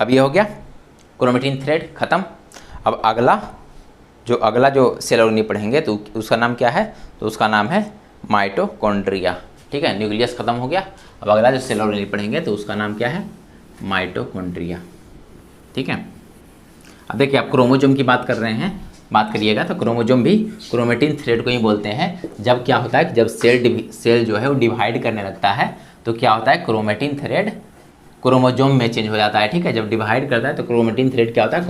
अब ये हो गया क्रोमेटिन थ्रेड खत्म। अब अगला जो सेल ऑर्गेनी पढ़ेंगे तो उसका नाम क्या है, तो उसका नाम है माइटोकॉन्ड्रिया, ठीक है। न्यूक्लियस खत्म हो गया। अब अगला जो सेल ऑर्गेनी पढ़ेंगे तो उसका नाम क्या है, माइटोकॉन्ड्रिया, ठीक है। अब देखिए आप क्रोमोजोम की बात कर रहे हैं, बात करिएगा तो क्रोमोजोम भी क्रोमेटिन थ्रेड को ही बोलते हैं। जब क्या होता है कि जब सेल जो है वो डिवाइड करने लगता है तो क्या होता है, क्रोमेटिन थ्रेड क्रोमोजोम में चेंज हो जाता है, ठीक है। जब डिवाइड करता है तो क्रोमेटिन थ्रेड क्या होता है,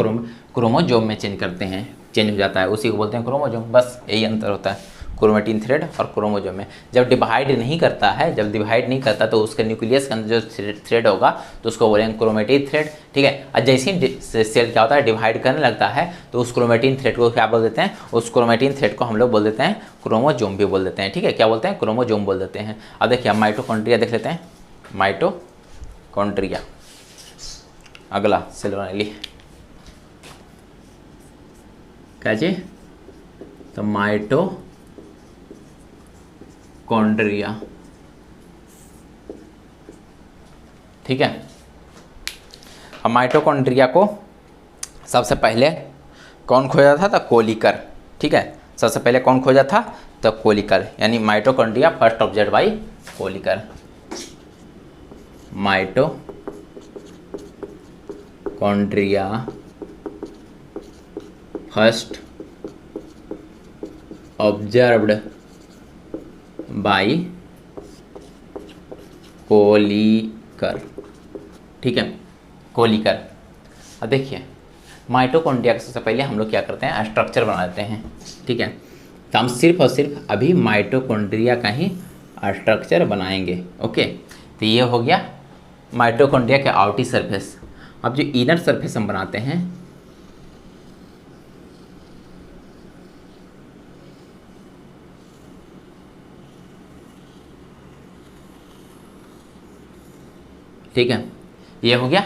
क्रोमोजोम में चेंज हो जाता है, उसी को बोलते हैं क्रोमोजोम। बस यही अंतर होता है क्रोमेटिन थ्रेड और क्रोमोजोम में। जब डिवाइड नहीं करता है, जब डिवाइड नहीं करता तो उसके न्यूक्लियस के अंदर जो थ्रेड होगा तो उसको बोलेंगे क्रोमेटिन थ्रेड, ठीक है। और जैसे ही सेल क्या होता है, डिवाइड करने लगता है तो उस क्रोमेटिन थ्रेड को क्या बोल देते हैं, उस क्रोमेटिन थ्रेड को हम लोग बोल देते हैं क्रोमोजोम भी बोल देते हैं, ठीक है। क्या बोलते हैं, क्रोमोजोम बोल देते हैं। अब देखिए हम माइटोकॉन्ड्रिया देख लेते हैं, माइटोकॉन्ड्रिया अगला सेल ऑर्गेनी क्या चीज, तो माइटोकॉन्ड्रिया, ठीक है। अब माइटोकॉन्ड्रिया को सबसे पहले कौन खोजा था, तो कोलिकर, ठीक है। सबसे पहले कौन खोजा था, तो कोलिकर, यानी mitochondria first observe by Kolliker. Mitochondria first observed bye Kolliker, ठीक है। कोलिकर। अब देखिए माइटोकॉन्ड्रिया का सबसे पहले हम लोग क्या करते हैं, स्ट्रक्चर बना देते हैं, ठीक है। तो हम सिर्फ और सिर्फ अभी माइटोकॉन्ड्रिया का ही स्ट्रक्चर बनाएंगे, ओके। तो ये हो गया माइटोकॉन्ड्रिया के आउटी सरफेस। अब जो इनर सरफेस हम बनाते हैं, ठीक है, ये हो गया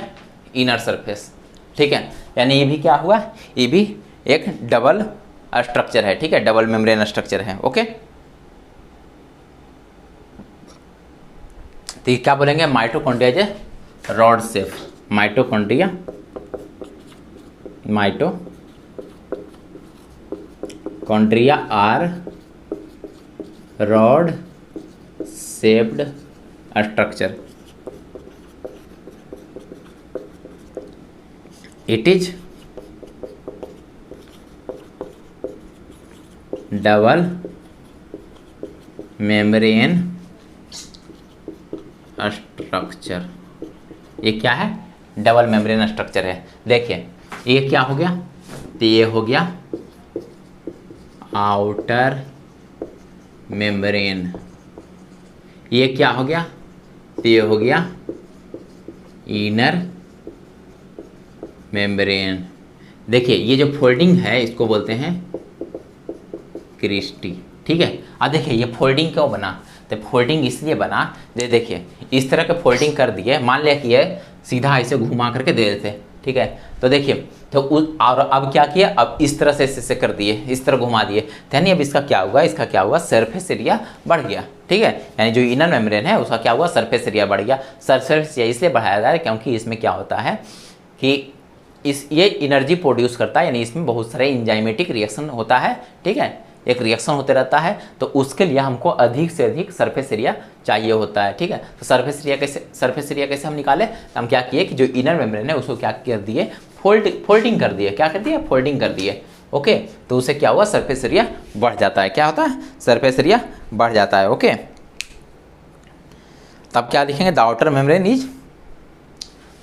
इनर सरफेस, ठीक है। यानी ये भी क्या हुआ, ये भी एक डबल स्ट्रक्चर है, ठीक है, डबल मेम्ब्रेन स्ट्रक्चर है, ओके। तो ये क्या बोलेंगे, mitochondria is a rod shape, mitochondria, mitochondria are rod shaped structure. It is double membrane structure. ये क्या है, डबल मेम्ब्रेन स्ट्रक्चर है। देखिए ये क्या हो गया, तो ये हो गया आउटर मेम्ब्रेन, ये क्या हो गया, तो ये हो गया इनर मेम्ब्रेन। देखिए ये जो फोल्डिंग है इसको बोलते हैं क्रिस्टी, ठीक है। अब देखिए ये फोल्डिंग क्यों बना, तो फोल्डिंग इसलिए बना, देखिए इस तरह के फोल्डिंग कर दिए, मान लिया कि ये सीधा ऐसे घुमा करके दे देते, ठीक है। तो देखिए तो और अब क्या किया, अब इस तरह से ऐसे कर दिए, इस तरह घुमा दिए, तो यानी अब इसका क्या हुआ, इसका क्या हुआ, सरफेस एरिया बढ़ गया, ठीक है। यानी जो इनर मेम्ब्रेन है उसका क्या हुआ, सरफेस एरिया बढ़ गया। सरफेस एरिया इसलिए बढ़ाया जा रहा है क्योंकि इसमें क्या होता है कि ये एनर्जी प्रोड्यूस करता है, यानी इसमें बहुत सारे इंजाइमेटिक रिएक्शन होता है, ठीक है, एक रिएक्शन होते रहता है। तो उसके लिए हमको अधिक से अधिक सरफेस एरिया चाहिए होता है, ठीक है। तो सरफेस एरिया कैसे हम निकाले, हम क्या किए कि जो इनर मेम्ब्रेन है उसको क्या कर दिए, फोल्डिंग कर दिए, क्या कर दिए, फोल्डिंग कर दिए, ओके। तो उससे क्या हुआ, सरफेस एरिया बढ़ जाता है, क्या होता है, सरफेस एरिया बढ़ जाता है, ओके। तब क्या लिखेंगे, द आउटर मेम्ब्रेन इज,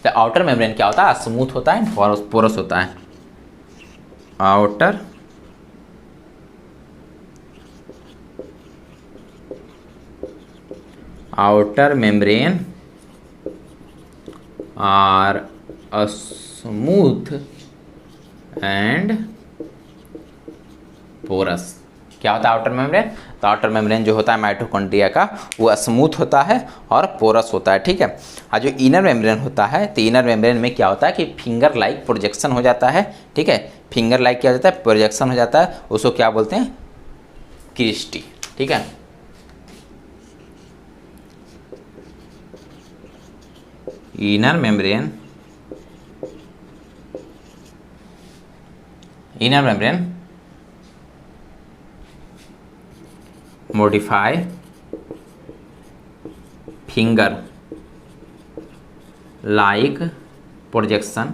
तो आउटर मेम्ब्रेन क्या होता है, स्मूथ होता है, पोरस होता है। Outer membrane are smooth and porous. क्या होता है आउटर मेम्ब्रेन, तो आउटर मेम्ब्रेन जो होता है माइटोकॉन्ड्रिया का वो स्मूथ होता है और पोरस होता है, ठीक है। और जो इनर मेम्ब्रेन होता है, तो इनर मेम्ब्रेन में क्या होता है कि फिंगर लाइक प्रोजेक्शन हो जाता है, ठीक है, फिंगर लाइक क्या हो जाता है, प्रोजेक्शन हो जाता है, उसको क्या बोलते हैं, क्रिस्टी, ठीक है। Inner membrane modify finger like projection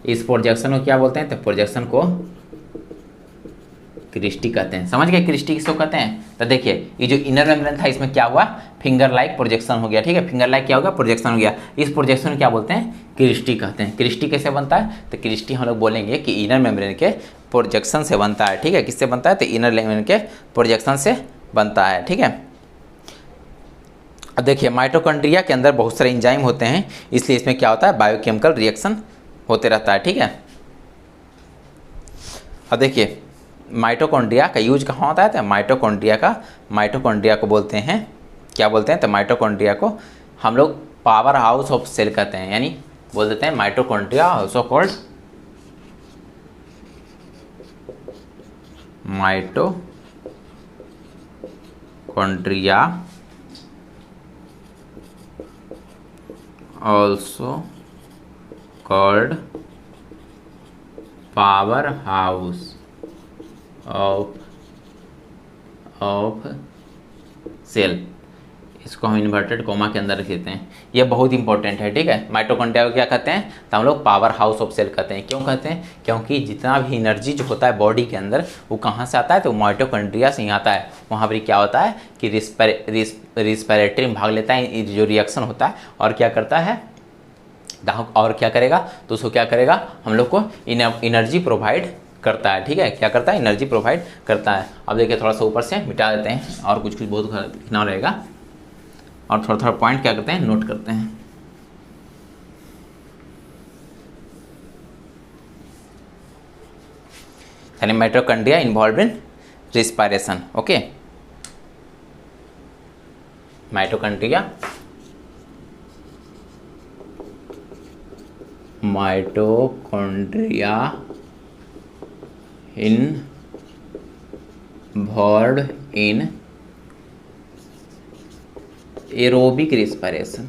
इस प्रोजेक्शन को क्या बोलते हैं, तो प्रोजेक्शन को क्रिस्टी कहते हैं। समझ गए क्रिस्टी किसको कहते हैं, तो देखिए ये जो इनर मेम्ब्रेन था इसमें क्या हुआ, फिंगर लाइक प्रोजेक्शन हो गया, ठीक है, फिंगर लाइक क्या होगा, प्रोजेक्शन हो गया। इस प्रोजेक्शन को क्या बोलते हैं, क्रिस्टी कहते हैं। क्रिस्टी कैसे बनता है, तो क्रिस्टी हम लोग बोलेंगे कि इनर मेम्ब्रेन के प्रोजेक्शन से बनता है, ठीक है। किससे बनता है, तो इनर मेम्ब्रेन के प्रोजेक्शन से बनता है, ठीक है। अब देखिए माइटोकॉन्ड्रिया के अंदर बहुत सारे एंजाइम होते हैं, इसलिए इसमें क्या होता है, बायोकेमिकल रिएक्शन होते रहता है, ठीक है। अब देखिए माइटोकॉन्ड्रिया का यूज कहाँ होता है, तो माइटोकॉन्ड्रिया को बोलते हैं, क्या बोलते हैं, तो माइटोकॉन्ड्रिया को हम लोग पावर हाउस ऑफ सेल कहते हैं, यानी बोल देते हैं mitochondria also called mitochondria also called powerhouse of cell। इसको हम इन्वर्टेड कोमा के अंदर रख देते हैं। ये बहुत इंपॉर्टेंट है, ठीक है। माइटोकॉन्ड्रिया को क्या कहते हैं, तो हम लोग पावर हाउस ऑफ सेल कहते हैं। क्यों कहते हैं, क्योंकि जितना भी एनर्जी जो होता है बॉडी के अंदर वो कहाँ से आता है, तो माइटोकॉन्ड्रिया से ही आता है। वहाँ पर क्या होता है कि रिस्पिरेटरी में भाग लेता है, जो रिएक्शन होता है, और क्या करता है, और क्या करेगा, तो उसको क्या करेगा, हम लोग को एनर्जी प्रोवाइड करता है, ठीक है। क्या करता है, एनर्जी प्रोवाइड करता है। अब देखिए थोड़ा सा ऊपर से मिटा देते हैं, और कुछ बहुत लिखना रहेगा, और थोड़ा थोड़ा पॉइंट क्या करते हैं, नोट करते हैं। यानी mitochondria involve in respiration, okay. Mitochondria involved in aerobic respiration,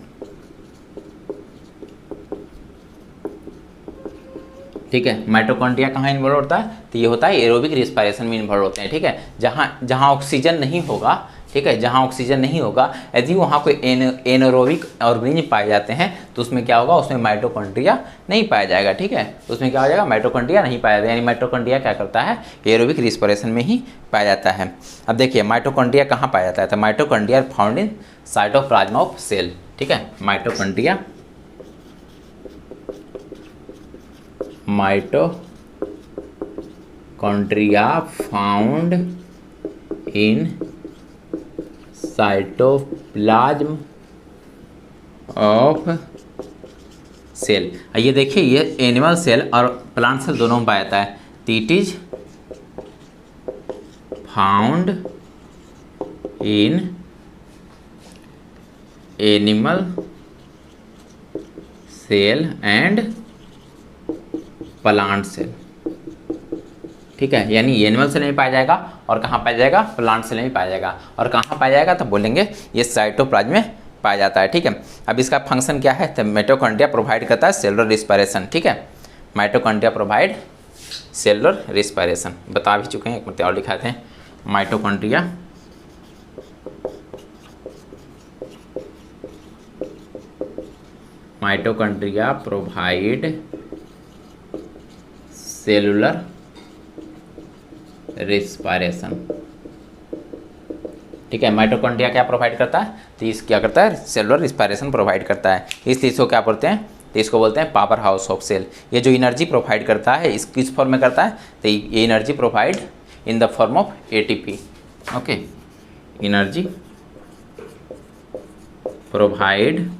ठीक है। माइटोकॉन्ड्रिया कहाँ इन्वॉल्व होता है, तो ये होता है एरोबिक रिस्पायरेशन में इन्वॉल्व होते हैं, ठीक है। जहाँ ऑक्सीजन नहीं होगा, ठीक है, जहाँ ऑक्सीजन नहीं होगा, यदि वहाँ कोई एनारोबिक ऑर्गेनिज्म पाए जाते हैं तो उसमें क्या होगा, उसमें माइटोकॉन्ड्रिया नहीं पाया जाएगा, ठीक है। उसमें क्या हो जाएगा, माइटोकॉन्ड्रिया नहीं पाया जाएगा। यानी माइटोकॉन्ड्रिया क्या करता है, एरोबिक रिस्पिरेशन में ही पाया जाता है। अब देखिए माइटोकॉन्ड्रिया कहाँ पाया जाता है, तो mitochondria found in cytoplasm of cell, ठीक है। Mitochondria found in cytoplasm of cell. ये देखिए, ये एनिमल सेल और प्लांट सेल दोनों में पाया जाता है। It is found in animal cell and plant cell, ठीक है। यानी एनिमल सेल में पाया जाएगा, और कहाँ पाया जाएगा, प्लांट सेल में पाया जाएगा। और कहाँ पाया जाएगा, तो बोलेंगे ये साइटोप्लाज्म में पाया जाता है, ठीक है। अब इसका फंक्शन क्या है, तो माइटोकॉन्ड्रिया प्रोवाइड करता है सेलुलर रिस्पायरेशन, ठीक है। माइटोकॉन्ड्रिया प्रोवाइड सेलुलर रिस्पायरेशन, बता भी चुके हैं, एक मिनट और दिखाते हैं। माइटोकॉन्ड्रिया प्रोवाइड सेलुलर रिस्पायरेशन, ठीक है। माइटोकॉन्ड्रिया क्या प्रोवाइड करता है, तो इस क्या करता है, सेलुलर रिस्पायरेशन प्रोवाइड करता है। इसलिए इसको क्या बोलते हैं, तो इसको बोलते हैं पावर हाउस ऑफ सेल। ये जो एनर्जी प्रोवाइड करता है, इस किस फॉर्म में करता है, तो ये energy provide in the form of ATP, okay. Energy provide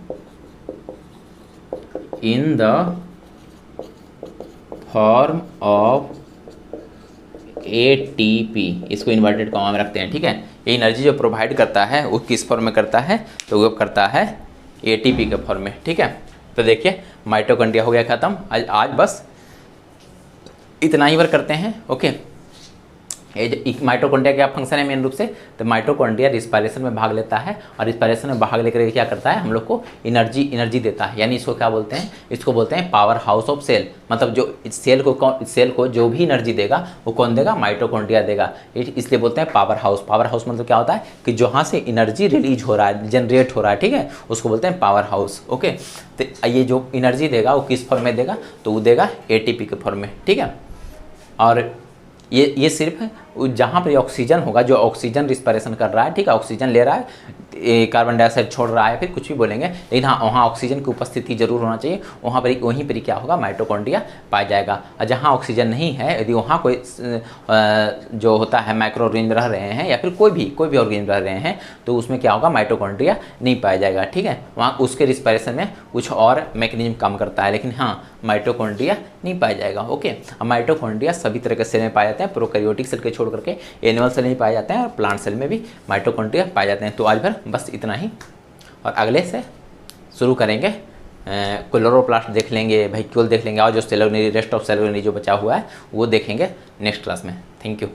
in the form of ATP, इसको इन्वर्टेड कॉमा में रखते हैं, ठीक है। ये एनर्जी जो प्रोवाइड करता है वो किस फॉर्म में करता है, तो वो करता है एटीपी के फॉर्म में, ठीक है। तो देखिए माइटोकॉन्ड्रिया हो गया खत्म। आज बस इतना ही वर्क करते हैं, ओके। माइटोकॉन्ड्रिया क्या फंक्शन है मेन रूप से, तो माइटोकॉन्ड्रिया रिस्पायरेशन में भाग लेता है, और रिस्पायरेशन में भाग लेकर क्या करता है, हम लोग को एनर्जी देता है। यानी इसको क्या बोलते हैं, इसको बोलते हैं पावर हाउस ऑफ सेल। मतलब जो सेल को जो भी एनर्जी देगा वो कौन देगा, माइटोकॉन्ड्रिया देगा। इसलिए बोलते हैं पावर हाउस। पावर हाउस मतलब क्या होता है कि जहाँ से एनर्जी रिलीज हो रहा है, जनरेट हो रहा है, ठीक है, उसको बोलते हैं पावर हाउस, ओके। तो ये जो एनर्जी देगा वो किस फॉर्म में देगा, तो वो देगा एटीपी के फॉर्म में, ठीक है। और ये सिर्फ जहाँ पर ऑक्सीजन होगा, जो ऑक्सीजन रिस्पायरेशन कर रहा है, ठीक है, ऑक्सीजन ले रहा है, कार्बन डाइऑक्साइड छोड़ रहा है, फिर कुछ भी बोलेंगे, लेकिन हाँ वहाँ ऑक्सीजन की उपस्थिति जरूर होना चाहिए। वहाँ पर वहीं पर क्या होगा, माइटोकॉन्ड्रिया पाया जाएगा। और जहाँ ऑक्सीजन नहीं है, यदि वहाँ कोई जो होता है माइक्रो ऑर्गेनिज्म रह रहे हैं, या फिर कोई भी ऑर्गेनिज्म रह रहे हैं, तो उसमें क्या होगा, माइटोकॉन्ड्रिया नहीं पाया जाएगा, ठीक है। वहाँ उसके रिस्पायरेशन में कुछ और मैकेनिज्म काम करता है, लेकिन हाँ माइटोकॉन्ड्रिया नहीं पाया जाएगा, ओके। अब माइटोकॉन्ड्रिया सभी तरह के सेल में पाए जाते हैं, प्रोकैरियोटिक सेल के छोड़ करके एनिमल सेल में पाए जाते हैं, और प्लांट सेल में भी माइटोकॉन्ड्रिया पाए जाते हैं। तो आज भर बस इतना ही, और अगले से शुरू करेंगे क्लोरोप्लास्ट देख लेंगे, वैक्यूल देख लेंगे, और जो सेलुलर रेस्ट ऑफ सेलुलर जो बचा हुआ है वो देखेंगे नेक्स्ट क्लास में। Thank you.